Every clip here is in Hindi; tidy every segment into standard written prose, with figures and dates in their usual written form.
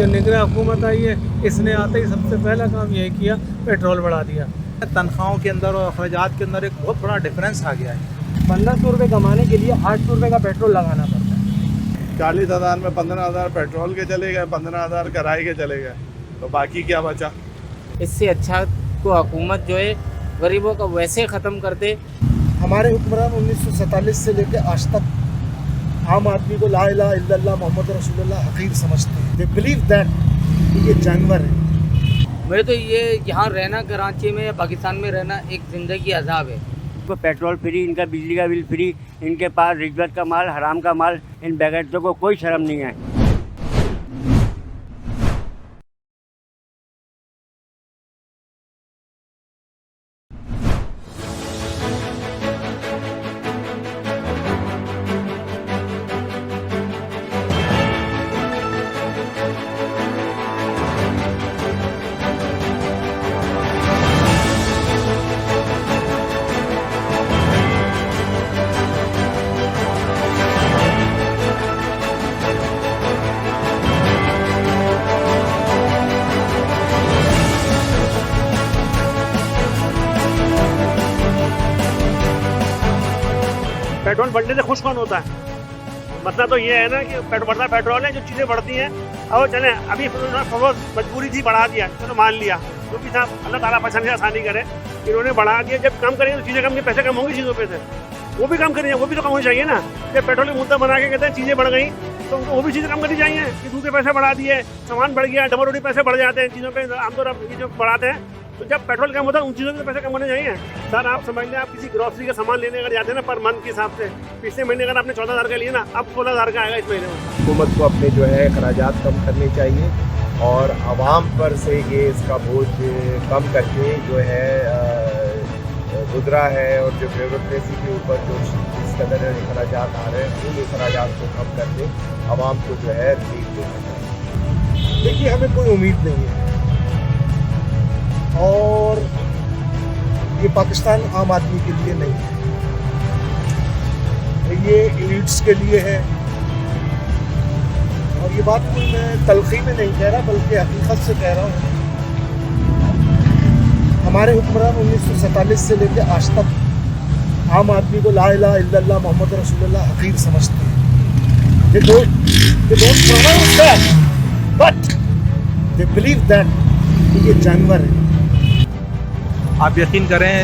जो निगरान हुकूमत आई है इसने आते ही सबसे पहला काम यही किया, पेट्रोल बढ़ा दिया। तनख्वाहों के अंदर और अखराजात के अंदर एक बहुत बड़ा डिफरेंस आ गया है। 1500 रुपये कमाने के लिए 800 रुपये का पेट्रोल लगाना पड़ता है। 40,000 में 15,000 पेट्रोल के चले गए, 15,000 किराए के चले गए, तो बाकी क्या बचा। इससे अच्छा को हुकूमत जो है गरीबों का वैसे ख़त्म कर दे। हमारे हुक्मरान 1947 से लेकर आज तक आम आदमी को ला इलाहा इल्लल्लाह मोहम्मद रसूलुल्लाह हकीर समझते हैं। दे बिलीव दैट ये जानवर है। मेरे तो ये यहाँ रहना कराची में या पाकिस्तान में रहना एक ज़िंदगी अजाब है। इनको पेट्रोल फ्री, इनका बिजली का बिल फ्री, इनके पास रिश्वत का माल, हराम का माल, इन बेगैरतों को कोई शर्म नहीं है। पेट्रोल बढ़ने से खुश कौन होता है? मतलब तो ये है ना कि बढ़ता पेट्रोल है, जो चीज़ें बढ़ती हैं। और चले अभी मजबूरी थी, बढ़ा दिया, चलो मान लिया, जो भी था अल्लाह ताला पसंद से आसानी करे, इन्होंने बढ़ा दिया। जब कम करेंगे तो चीज़ें कम, पैसे कम होंगी चीज़ों पे से, वो भी कम करेंगे, वो भी तो कम होनी चाहिए ना। जब पेट्रोल की मुद्दा बना के कहते हैं चीज़ें बढ़ गई, तो उनको वो भी चीज़ें कम करनी चाहिए कि दूध के पैसे बढ़ा दिए, सामान बढ़ गया, डबल रोटी पैसे बढ़ जाते हैं चीज़ों पर आमतौर पर जो बढ़ाते हैं। तो जब पेट्रोल कम होता है उन चीज़ों के पैसे कम होने चाहिए। सर आप समझ लें, आप किसी ग्रॉसरी का सामान लेने अगर जाते हैं ना पर मंथ के हिसाब से, पिछले महीने अगर आपने 14,000 का लिया ना, अब 16,000 का आएगा इस महीने में। हुकूमत को अपने जो है अखराजात कम करने चाहिए और आवाम पर से ये इसका बोझ कम करके जो है गुजरा है और जो ब्यूरोक्रेसी के ऊपर जो इस कदर अखराजात आ रहे हैं उन अखराजात को कम करके आवाम को जो है रिलीफ देना चाहिए। देखिए हमें कोई उम्मीद नहीं है और ये पाकिस्तान आम आदमी के लिए नहीं है, ये एलिट्स के लिए है। और ये बात कोई मैं तलखी में नहीं कह रहा बल्कि हकीकत से कह रहा हूँ। हमारे हुक्मरान 1947 से लेकर आज तक आम आदमी को ला इलाहा इल्लल्लाह मोहम्मद रसूलुल्लाह हकीर समझते हैं। They don't pronounce that, but they believe that ये जानवर है। आप यकीन करें,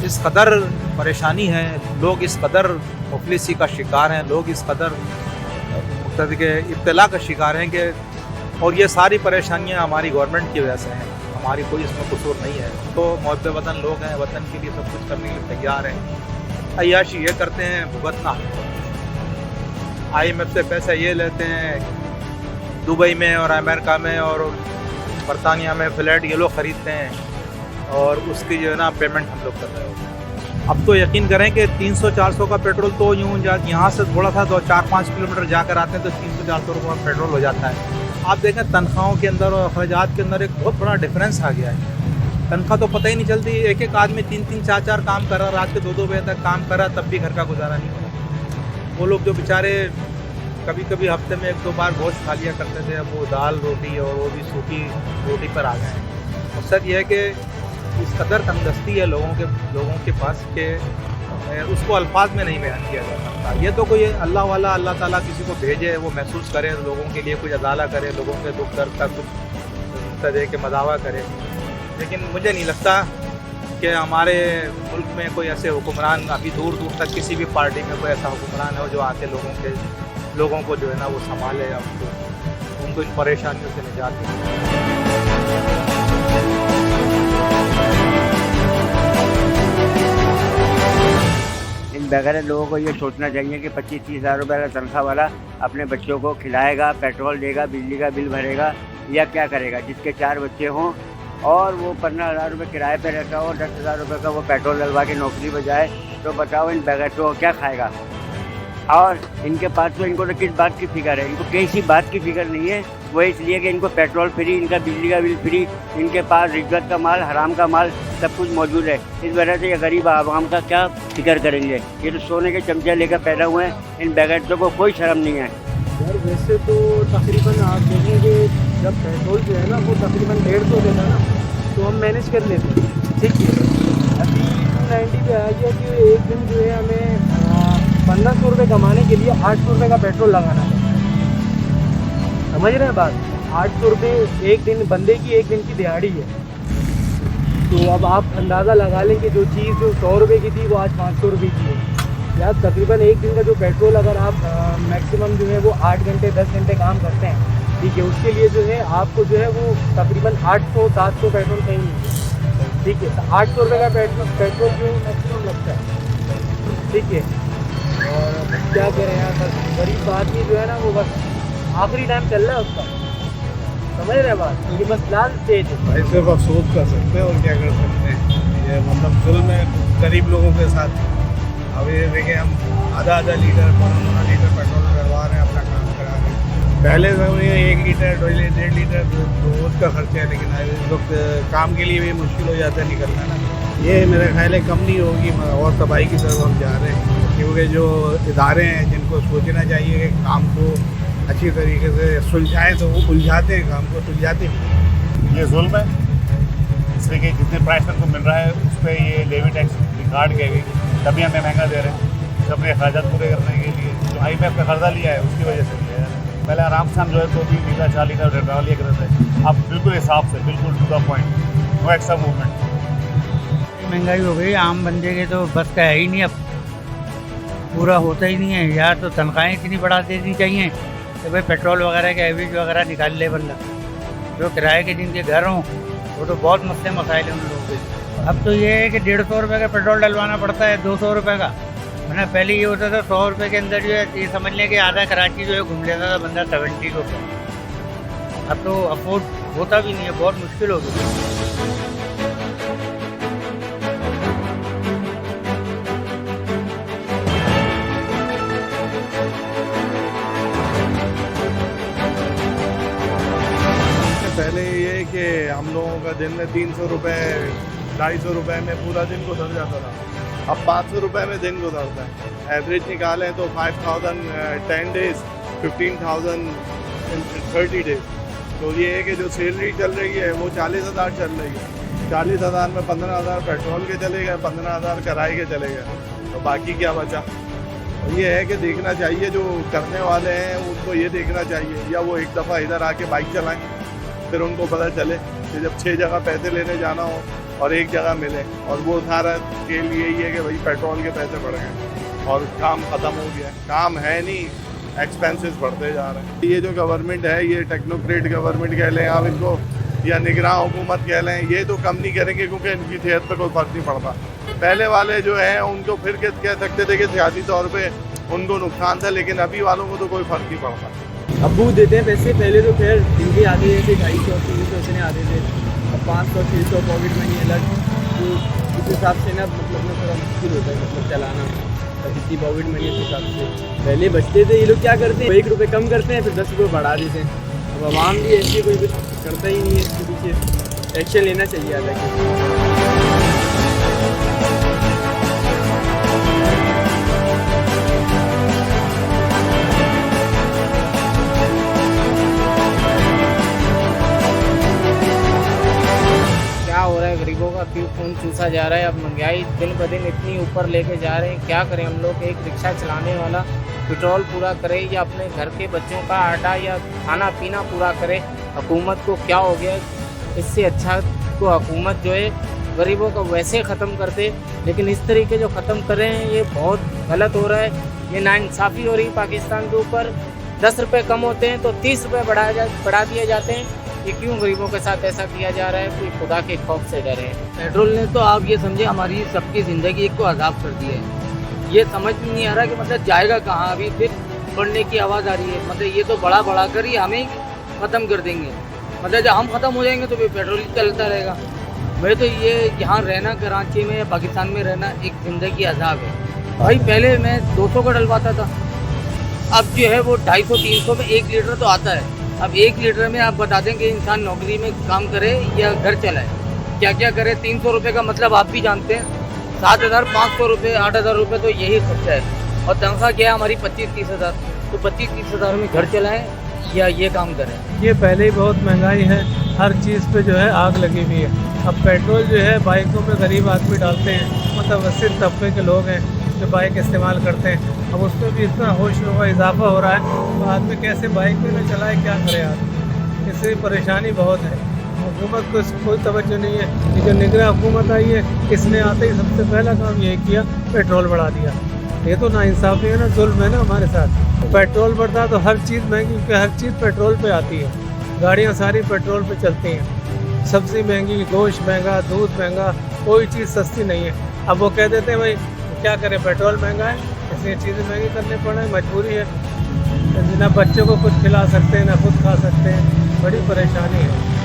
इस कदर परेशानी है, लोग इस कदर मुफलिसी का शिकार हैं, लोग इस कदर मुख्तलिफ के इब्तला का शिकार हैं कि, और ये सारी परेशानियां हमारी गवर्नमेंट की वजह से हैं, हमारी कोई इसमें कसूर नहीं है। तो मुहब्बे वतन लोग हैं, वतन के लिए सब कुछ करने के लिए तैयार हैं। अय्याशी ये करते हैं, भुगतना IMF से पैसा ये लेते हैं, दुबई में और अमेरिका में और बरतानिया में फ्लैट ये लोग ख़रीदते हैं और उसकी जो है ना पेमेंट हम लोग कर रहे हो। अब तो यकीन करें कि 300-400 का पेट्रोल तो यूँ यहाँ से थोड़ा सा 4-5 किलोमीटर जाकर आते हैं तो 300-400 रुपये का पेट्रोल हो जाता है। आप देखें तनख्वाहों के अंदर और अखराजात के अंदर एक बहुत बड़ा डिफरेंस आ गया है। तनख्वाह तो पता ही नहीं चलती, एक आदमी 3-3, 4-4 काम कर रहा, रात के 2-2 बजे तक काम कर रहा, तब भी घर का गुजारा नहीं हो रहा। वो लोग जो बेचारे कभी कभी हफ्ते में 1-2 बार गोश्त खा लिया करते थे, अब वो दाल रोटी और वो भी सूखी रोटी पर आ गए हैं। और सर ये है कि इस कदर तंगदस्ती है लोगों के पास कि उसको अल्फाज में नहीं बयान किया जा सकता। ये तो कोई अल्लाह वाला, अल्लाह ताला किसी को भेजे, वो महसूस करे, लोगों के लिए कुछ अदाला करे, लोगों के दुख दर्द का कुछ तरह के मदावा करे। लेकिन मुझे नहीं लगता कि हमारे मुल्क में कोई ऐसे हुक्मरान, अभी दूर दूर तक किसी भी पार्टी में कोई ऐसा हुक्मरान है जो आके लोगों को जो है ना वो संभाले, उनको इन परेशानियों से निजात दे। इन बेगैर लोगों को ये सोचना चाहिए कि 25-30 हज़ार रुपये का तनख्वाह वाला अपने बच्चों को खिलाएगा, पेट्रोल देगा, बिजली का बिल भरेगा या क्या करेगा। जिसके 4 बच्चे हों और वो 15,000 रुपये किराए पे रहता हो और 10,000 रुपये का वो पेट्रोल डलवा के नौकरी पर जाए, तो बताओ इन बेगैरतों को क्या खाएगा। और इनके पास तो इनको तो किस बात की फिक्र है, इनको किसी बात की फिक्र नहीं है। वो इसलिए कि इनको पेट्रोल फ्री, इनका बिजली का बिल फ्री, इनके पास रिश्वत का माल, हराम का माल सब कुछ मौजूद है। इस वजह से ये गरीब आवाम का क्या फिक्र करेंगे। ये तो सोने के चमचे लेकर पैदा हुए हैं, इन बेगैरतों को कोई शर्म नहीं है। यार वैसे तो तकरीबन आप देखेंगे वो तकरीबन 150 देता ना, तो हम मैनेज कर लेते हैं, ठीक है। अभी 290 पे आ गया कि एक दिन जो है हमें 1500 रुपये कमाने के लिए 800 रुपये का पेट्रोल लगाना है। समझ रहे हैं बात? 800 रुपये एक दिन, बंदे की एक दिन की दिहाड़ी है। तो अब आप अंदाज़ा लगा लें कि जो चीज़ जो 100 रुपये की थी वो आज 500 रुपये की है। या तकरीबन एक दिन का जो पेट्रोल अगर आप मैक्सिमम जो है वो 8 घंटे 10 घंटे काम करते हैं, ठीक है, उसके लिए जो है आपको जो है वो तकरीबन 800-700 पेट्रोल कहीं नहीं, ठीक है। तो 800 रुपये का पेट्रोल जो मैक्सिमम लगता है, ठीक है। और क्या करें यार, बस गरीब आदमी जो है ना वो बस आखिरी टाइम चल रहा है उसका, समझ रहे बात? ये बस लास्ट स्टेज है भाई। सिर्फ अफसोस कर सकते हैं और क्या कर सकते हैं, ये मतलब जुल्म है गरीब लोगों के साथ। अब ये देखिए हम आधा लीटर 15 लीटर पेट्रोल करवा रहे हैं, अपना काम करा रहे हैं। पहले समय 1 लीटर 1.5 लीटर रोज का खर्चा है, लेकिन इस वक्त काम के लिए भी मुश्किल हो जाता है निकलना ना। ये मेरा ख्याल है कम नहीं होगी और तबाही की तरफ हम जा रहे हैं, क्योंकि जो इदारे हैं जिनको सोचना चाहिए कि काम को अच्छी तरीके से सुलझाएं, तो वो उलझाते हैं, काम को सुलझाते हैं। ये जुल्म है, इसलिए कि जितने प्राइस को मिल रहा है उस पर ये लेवी टैक्स रिकॉर्ड किया गई, तभी हमें महंगा दे रहे हैं। अपने अखराजात पूरे करने के लिए जो IMF का कर्जा लिया है उसकी वजह से लिया है। पहले आराम से हम जो है 2-3 लीटर 4 लीटर पेट्रोल लिया करते थे, अब बिल्कुल हिसाब से, बिल्कुल to the point, no extra movement. महंगाई हो गई, आम बंदे के तो बस का है ही नहीं, अब पूरा होता ही नहीं है यार। तो तनख्वाहें इतनी बढ़ा देनी चाहिए कि भाई पेट्रोल वगैरह के एवरेज वगैरह निकाल ले बंदा। जो किराए के जिनके घर हों वो तो बहुत मसले मसाइल हैं उन लोगों के। अब तो ये है कि 150 रुपये का पेट्रोल डलवाना पड़ता है 200 रुपये का, वरना पहले ये होता था 100 रुपये के अंदर जो है ये समझ लें कि आधा कराची जो है घूम लेता था बंदा 70 रुपये। अब तो अफोर्ड होता भी नहीं है, बहुत मुश्किल हो गई। पहले ये कि हम लोगों का दिन में 300 रुपये 250 रुपये में पूरा दिन गुजर जाता था, अब 500 रुपये में दिन गुजरता है। एवरेज निकालें तो 5000 10 डेज, 15,000 30 डेज। तो ये है कि जो सैलरी चल रही है वो 40,000 चल रही है। 40,000 में 15,000 पेट्रोल के चले गए, 15,000 किराए के चले गए, तो बाकी क्या बचा? और ये है कि देखना चाहिए, जो करने वाले हैं उनको ये देखना चाहिए, या वो एक दफ़ा इधर आके बाइक चलाएं, फिर उनको पता चले कि जब 6 जगह पैसे लेने जाना हो और एक जगह मिले, और वो सारा के लिए ये है कि भाई पेट्रोल के पैसे बढ़ गए और काम ख़त्म हो गया। काम है नहीं, एक्सपेंसेस बढ़ते जा रहे हैं। ये जो गवर्नमेंट है, ये टेक्नोक्रेट गवर्नमेंट कह लें आप इनको, या निगरान हुकूमत कह लें, ये तो कम नहीं करेंगे क्योंकि इनकी सेहत पर कोई फ़र्क नहीं पड़ता। पहले वाले जो हैं उनको फिर कह सकते थे कि सियासी तौर पर उनको नुकसान था, लेकिन अभी वालों को तो कोई फ़र्क नहीं पड़ता। अबू देते हैं पैसे, पहले तो खैर जिनके आते थे 250-300 इतने आते थे, अब 500-600 पॉकेट मनी अलग, तो उस हिसाब से ना मतलब ना थोड़ा मुश्किल होता है मतलब चलाना, जितनी पॉकेट मनी उस हिसाब से। पहले बचते थे, ये लोग क्या करते हैं 1 रुपये कम करते हैं फिर 10 रुपये बढ़ा देते हैं। अब आवाम भी ऐसी कोई करता ही नहीं है, इसके पीछे एक्शन लेना चाहिए हालांकि। हो रहा है गरीबों का, क्यों खून चूसा जा रहा है। अब महंगाई दिन ब दिन इतनी ऊपर लेके जा रहे हैं, क्या करें हम लोग। एक रिक्शा चलाने वाला पेट्रोल पूरा करे या अपने घर के बच्चों का आटा या खाना पीना पूरा करे, हुकूमत को क्या हो गया। इससे अच्छा तो हुकूमत जो है गरीबों को वैसे ख़त्म कर दे, लेकिन इस तरीके जो ख़त्म कर रहे हैं ये बहुत गलत हो रहा है। ये नाइंसाफ़ी हो रही है पाकिस्तान के ऊपर। 10 रुपये कम होते हैं तो 30 रुपये बढ़ा दिए जाते हैं। ये क्यों गरीबों के साथ ऐसा किया जा रहा है? कोई खुदा के खौफ से डरे। पेट्रोल ने तो आप ये समझे हमारी सबकी ज़िंदगी को अज़ाब कर दिया है। ये समझ नहीं आ रहा कि मतलब जाएगा कहाँ। अभी फिर बढ़ने की आवाज़ आ रही है, मतलब ये तो बढ़ा कर ही हमें ख़त्म कर देंगे। मतलब जब हम ख़त्म हो जाएंगे तो फिर पेट्रोल ही चलता रहेगा। मैं तो ये यहाँ रहना कराची में या पाकिस्तान में रहना एक ज़िंदगी अज़ाब है भाई। पहले मैं 200 का डलवाता था, अब जो है वो 250-300 में 1 लीटर तो आता है। अब 1 लीटर में आप बता दें कि इंसान नौकरी में काम करे या घर चलाए, क्या क्या करे। 300 रुपये का मतलब आप भी जानते हैं, 7,500 रुपये 8,000 रुपये तो यही खर्चा है। और तनख्वाह क्या है हमारी 25-30 हज़ार, तो 25-30 हज़ार में घर चलाएँ या ये काम करें। ये पहले ही बहुत महंगाई है, हर चीज़ पे जो है आग लगी हुई है। अब पेट्रोल जो है बाइकों में गरीब आदमी डालते हैं, मुतवस्सित तबके के लोग हैं जो बाइक इस्तेमाल करते हैं। अब उसमें भी इतना होश हुआ इजाफा हो रहा है तो आदमी कैसे बाइक में न चलाए, क्या करे आदमी, इससे परेशानी बहुत है। हुकूमत को इसको कोई तवज्जो नहीं है। ये जो निगरान हुकूमत आई है, इसने आते ही सबसे पहला काम यही किया, पेट्रोल बढ़ा दिया। ये तो नाइंसाफ़ी है ना, जुल्म है ना हमारे साथ। पेट्रोल बढ़ता तो हर चीज़ महंगी, क्योंकि हर चीज़ पेट्रोल पे आती है। गाड़ियाँ सारी पेट्रोल पे चलती हैं, सब्ज़ी महंगी, गोश्त महंगा, दूध महंगा, कोई चीज़ सस्ती नहीं है। अब वो कह देते हैं भाई क्या करें, पेट्रोल महंगा है इसलिए चीज़ें महंगी करनी पड़ रही है, मजबूरी है। ना बच्चों को कुछ खिला सकते हैं, ना खुद खा सकते हैं, बड़ी परेशानी है।